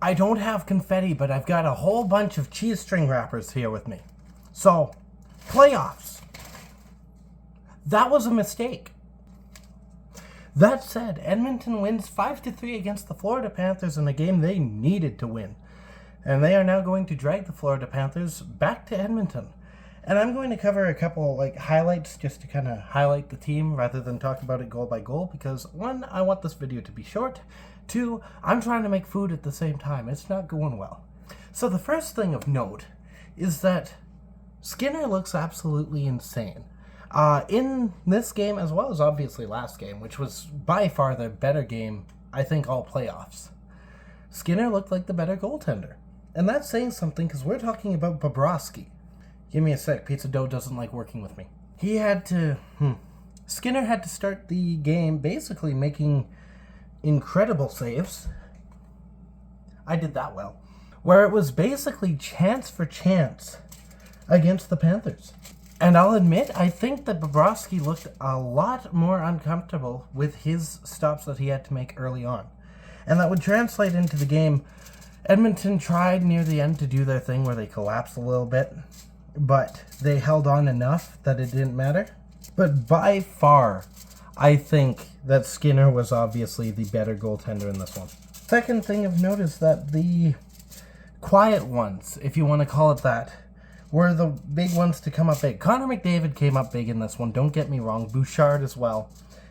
I don't have confetti, but I've got a whole bunch of cheese string wrappers here with me. So, playoffs. That was a mistake. That said, Edmonton wins 5-3 against the Florida Panthers in a game they needed to win. And they are now going to drag the Florida Panthers back to Edmonton. And I'm going to cover a couple highlights just to kind of highlight the team rather than talk about it goal by goal, because one, I want this video to be short. Two, I'm trying to make food at the same time. It's not going well. So the first thing of note is that Skinner looks absolutely insane. In this game, as well as obviously last game, which was by far the better game, I think, all playoffs, Skinner looked like the better goaltender. And that's saying something, because we're talking about Bobrovsky. Give me a sec, pizza dough doesn't like working with me. Skinner had to start the game basically making incredible saves. I did that well. Where it was basically chance for chance against the Panthers. And I'll admit, I think that Bobrovsky looked a lot more uncomfortable with his stops that he had to make early on. And that would translate into the game. Edmonton tried near the end to do their thing where they collapsed a little bit, but they held on enough that it didn't matter. But by far, I think that Skinner was obviously the better goaltender in this one. Second thing of note is that the quiet ones, if you want to call it that, were the big ones to come up big. Connor McDavid came up big in this one, don't get me wrong. Bouchard as well,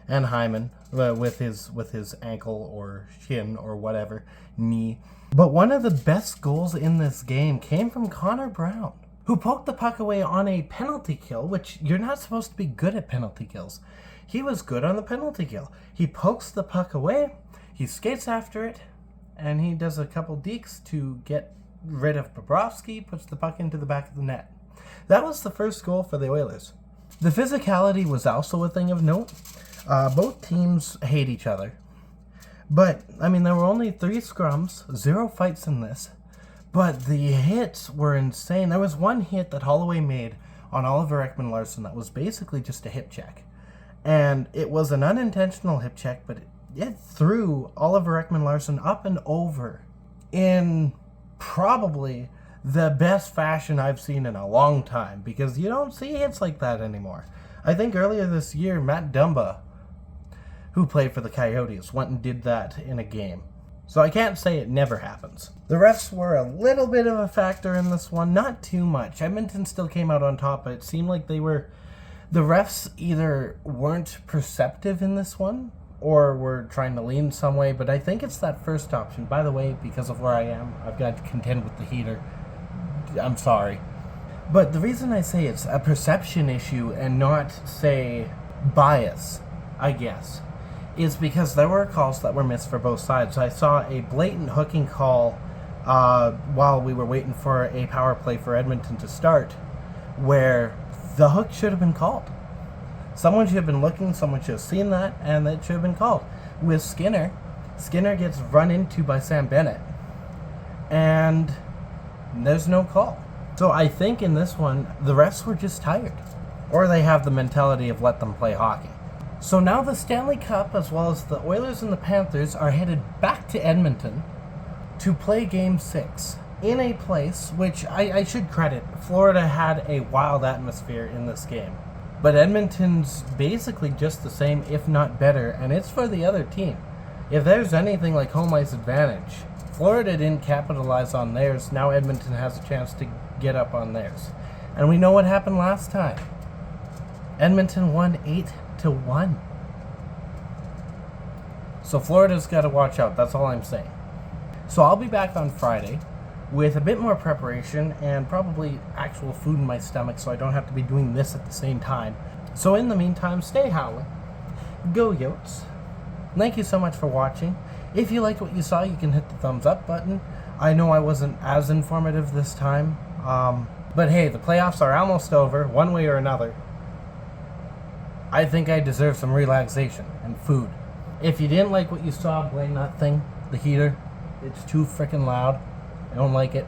and Hyman with his ankle or shin or whatever, knee. But one of the best goals in this game came from Connor Brown, who poked the puck away on a penalty kill, which you're not supposed to be good at penalty kills. He was good on the penalty kill. He pokes the puck away, he skates after it, and he does a couple dekes to get rid of Bobrovsky, puts the puck into the back of the net. That was the first goal for the Oilers. The physicality was also a thing of note. Both teams hate each other. But, there were only 3 scrums, 0 fights in this. But the hits were insane. There was one hit that Holloway made on Oliver Ekman-Larsson that was basically just a hip check. And it was an unintentional hip check, but it threw Oliver Ekman-Larsson up and over in probably the best fashion I've seen in a long time, because you don't see hits like that anymore. I think earlier this year, Matt Dumba, who played for the Coyotes, went and did that in a game. So I can't say it never happens. The refs were a little bit of a factor in this one, not too much. Edmonton still came out on top, but it seemed like the refs either weren't perceptive in this one, or were trying to lean some way, but I think it's that first option. By the way, because of where I am, I've got to contend with the heater. I'm sorry. But the reason I say it's a perception issue and not, say, bias, I guess, is because there were calls that were missed for both sides. I saw a blatant hooking call while we were waiting for a power play for Edmonton to start, where the hook should have been called. Someone should have been looking, someone should have seen that, and that should have been called. With Skinner gets run into by Sam Bennett, and there's no call. So I think in this one, the refs were just tired. Or they have the mentality of let them play hockey. So now the Stanley Cup, as well as the Oilers and the Panthers, are headed back to Edmonton to play Game 6 in a place which I should credit. Florida had a wild atmosphere in this game. But Edmonton's basically just the same, if not better, and it's for the other team. If there's anything like home ice advantage, Florida didn't capitalize on theirs. Now Edmonton has a chance to get up on theirs. And we know what happened last time. Edmonton won 8-1. So Florida's got to watch out. That's all I'm saying. So I'll be back on Friday with a bit more preparation and probably actual food in my stomach, so I don't have to be doing this at the same time. So in the meantime, stay howling. Go Yotes. Thank you so much for watching. If you liked what you saw, you can hit the thumbs up button. I know I wasn't as informative this time, but hey, the playoffs are almost over, one way or another. I think I deserve some relaxation and food. If you didn't like what you saw, blame that thing, the heater. It's too freaking loud. I don't like it.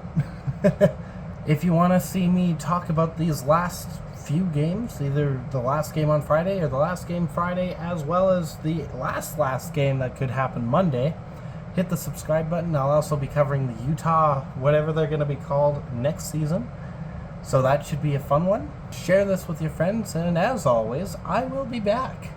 If you want to see me talk about these last few games, either the last game on Friday or the last game Friday, as well as the last game that could happen Monday, hit the subscribe button. I'll also be covering the Utah, whatever they're going to be called, next season. So that should be a fun one. Share this with your friends, and as always, I will be back.